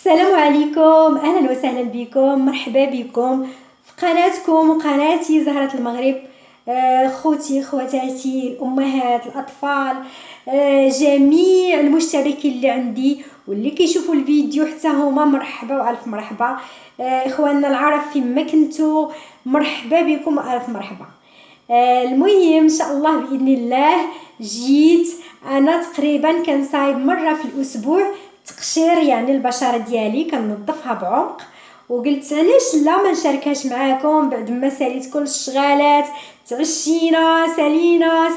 السلام عليكم، اهلا وسهلا بكم، مرحبا بكم في قناتكم وقناتي زهرة المغرب. خوتي خواتاتي الامهات الاطفال، جميع المشتركين اللي عندي واللي كيشوفوا الفيديو حتى هما مرحبا والف مرحبا. اخواننا العرب فين ما كنتوا مرحبا بكم والف مرحبا. المهم ان شاء الله باذن الله جيت انا تقريبا كنصايب مره في الاسبوع تقشير يعني البشره ديالي، كنظفها بعمق وقلت علاش لا ما نشاركهاش معاكم بعد ما ساليت كل الشغالات، تعشينا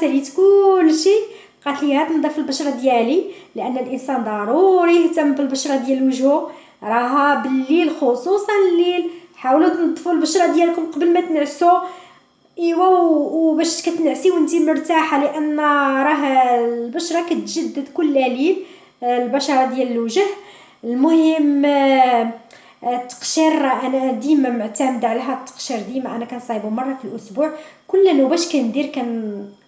ساليت كل شيء. قالت لي هات نظف البشره ديالي لان الانسان ضروري يهتم بالبشره ديال وجهه، راها بالليل خصوصا الليل حاولوا تنظفوا البشره ديالكم قبل ما تنعسوا. ايوا وباش كتنعسي وانتي مرتاحه لان راه البشره كتجدد كل ليل، البشره ديال الوجه. المهم التقشير انا ديما معتمده على هذا التقشير، ديما انا كنصايبه مره في الاسبوع. كل نوبه باش كندير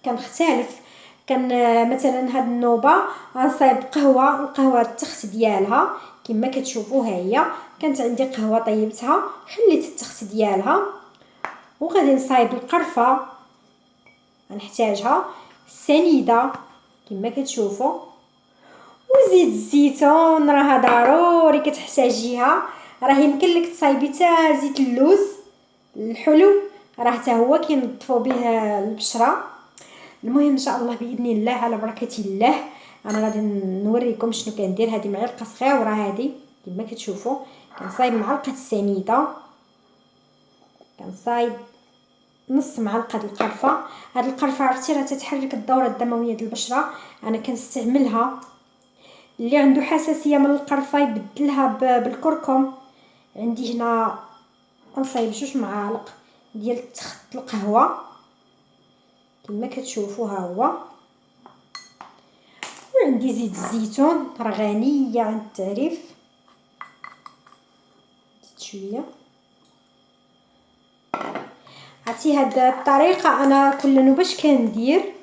كنختلف. كان مثلا هاد النوبه غنصايب القهوه التخت ديالها كما كتشوفوا، ها هي كانت عندي قهوه طيبتها خليت التخت ديالها، وغادي نصايب القرفه غنحتاجها، السنيده كما كتشوفوا، وزيت الزيتون راه ضروري كتحتاجيها. راه يمكن لك تصايبي حتى زيت اللوز الحلو، راه حتى هو كينظفوا به البشره. المهم ان شاء الله باذن الله على بركه الله انا غادي نوريكم شنو كندير. هذه معلقه صغيره هذه كما كتشوفوا، كنصايب معلقه السنيده، كنصايب نص معلقه القرفه. هاد القرفه عرفتي راه تتحرك الدوره الدمويه ديال البشره، انا كنستعملها. اللي عنده حساسيه من القرفه يبدلها بالكركم. عندي هنا نصايب 2 معالق ديال التخت القهوه كما كتشوفوا ها هو، وعندي زيت الزيتون راه غنيه عن التعريف. زيد شويه. عرفتي هاد الطريقه انا كل نوبه كندير،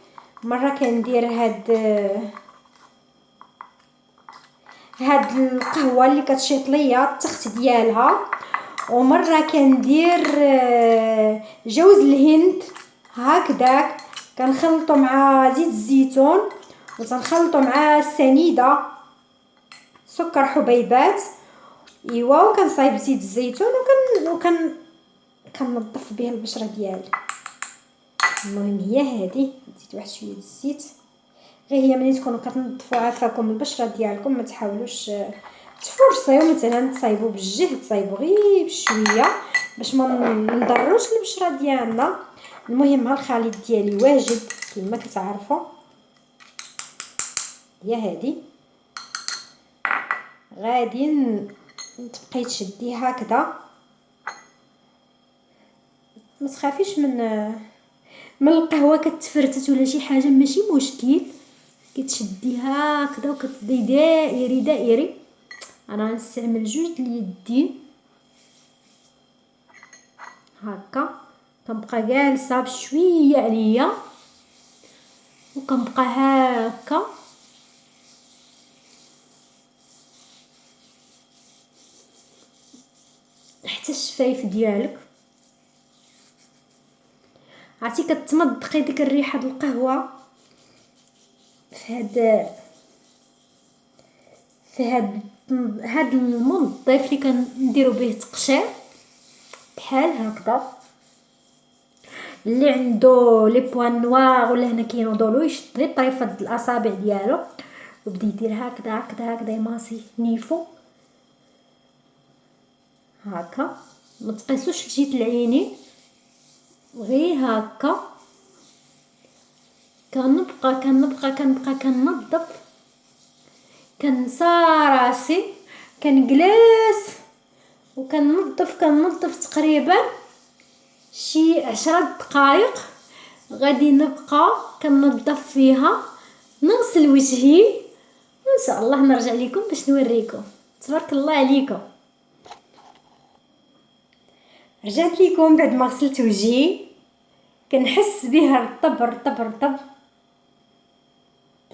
مره كندير هاد القهوه اللي كتشيط ليا التخت ديالها، ومره كندير جوز الهند هكذاك كنخلطو مع زيت الزيتون وتنخلطو مع السنيده سكر حبيبات. ايوا وكنصايب زيت الزيتون كنظف به البشره ديالي. المهم هي هذه، زيد واحد شويه الزيت، غير هي ملي تكونوا كتنظفوا عافاكم البشره ديالكم ما تحاولوش تفرصيو مثلا تصايبوا بالجهد، تصايبوا غير بشويه باش ما نضروش البشره ديالنا. المهم ها الخليط ديالي واجد كما كتعرفوا، هي هذه غادي تبقاي تشدي هكذا، ما تخافيش من القهوه كتفرتت ولا شي حاجه ماشي مشكل، كتشديها هكذا وكتدي دائري. انا غنستعمل 2 اليدين هكا، كنبقى جالسه بشويه عليا وكنبقى هكا حتى الشفايف ديالك. عرفتي كتمضقي ديك الريحه د القهوه في هاد المنظف اللي كنديروا به التقشير بحال هكذا. اللي عنده لي بوان نوار ولا هنا كينوضولو يشد غير طريفه الاصابع ديالو وبدا يدير هكذا يماسي نيفو هكا. ما تقيسوش لجهه العينين، غير هكا كنبقى كنظف، كنسى راسي كنجلس وكنظف تقريبا شي 10 دقائق. غادي نبقى كنظف فيها، نغسل وجهي وان شاء الله نرجع لكم باش نوريكم. تبارك الله عليكم. رجعت لكم بعد ما غسلت وجهي، كنحس بها رطب.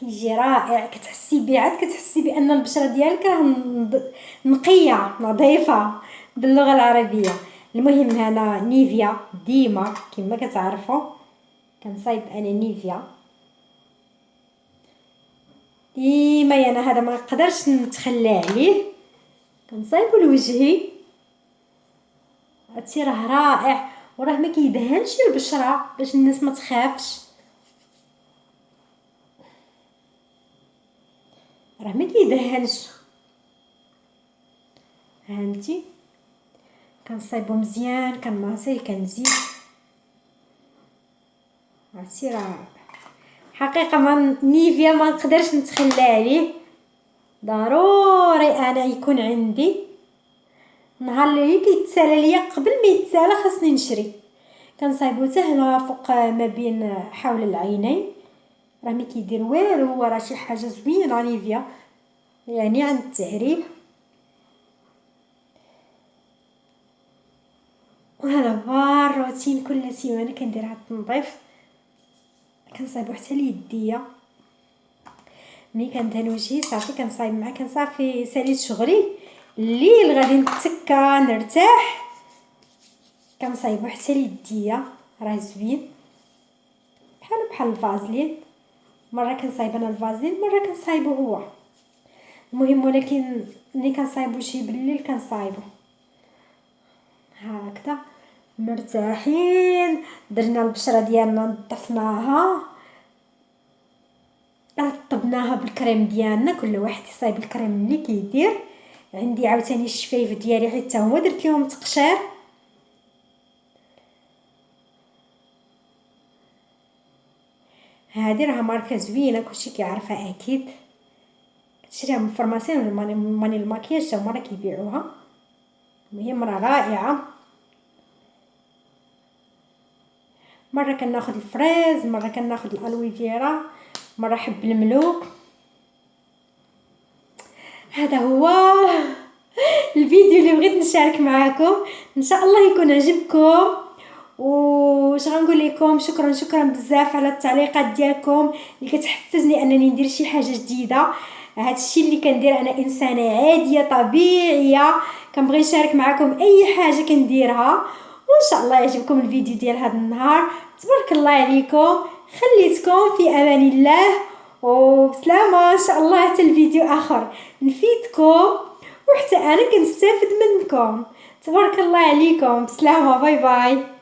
كيجي رائع، كتحسي بيه، عاد كتحسي بان البشره ديالك راه نقيه نظيفه باللغه العربيه. المهم هنا نيفيا ديما كما كتعرفوا كنصايب انا نيفيا ديما، انا هذا ما نقدرش نتخلى عليه، كنصايبو لوجهي. هادشي راه رائع وراه ما كيدهنش البشره باش الناس ما تخافش، راه ما كيدهنش، فهمتي؟ كنصايبو مزيان، كنماسيه، كنزيد. عرفتي راه حقيقه ما نيفيا ما نقدرش نتخلى عليه، ضروري انا يكون عندي. نهار اللي كيتسالى ليا قبل ما يتسالى خاصني نشري. كنصايبو حتى هنا فوق ما بين حول العينين، راه ما كيدير والو، راه شي حاجه زوينه نيفيا يعني عند التعريف. وهذا هو الروتين كل سيمانه كندير هاد التنظيف. كنصايبو حتى ليديا ملي كندهن وجهي صافي، كنصايب معاه كنصافي ساليت شغلي. الليل غادي نتكا نرتاح، كنصايبو حتى ليديا، راه زوين بحال الفازلين. مره كنصايب انا الفازلين، مره كنصايبو هو. المهم ولكن ملي كنصايبو شي بالليل كنصايبو هكذا مرتاحين. درنا البشره ديالنا، نظفناها، رطبناها بالكريم ديالنا، كل واحد يصايب الكريم اللي كيدير. عندي عاوتاني الشفايف ديالي حتى هما درت لهم تقشير. هذه راه ماركه زوينه كلشي كيعرفها اكيد، كتشريها من فارماسيون ماني الماكياج تا هما راه كيبيعوها. المهم راه رائعه. مره كناخذ الفريز، مره كناخذ الالويفيرا، مره حب الملوك. هذا هو الفيديو اللي بغيت نشارك معكم، ان شاء الله يكون عجبكم. وش غنقول لكم، شكرا بزاف على التعليقات ديالكم اللي كتحفزني انني ندير شي حاجه جديده. هذا الشيء اللي كندير انا انسانه عاديه طبيعيه، كنبغي نشارك معكم اي حاجه كنديرها. وان شاء الله يعجبكم الفيديو ديال هذا النهار. تبارك الله عليكم، خليتكم في امان الله وبسلامه. ان شاء الله حتى الفيديو اخر نفيدكم وحتى انا كنستافد منكم. تبارك الله عليكم، بسلامه، باي باي.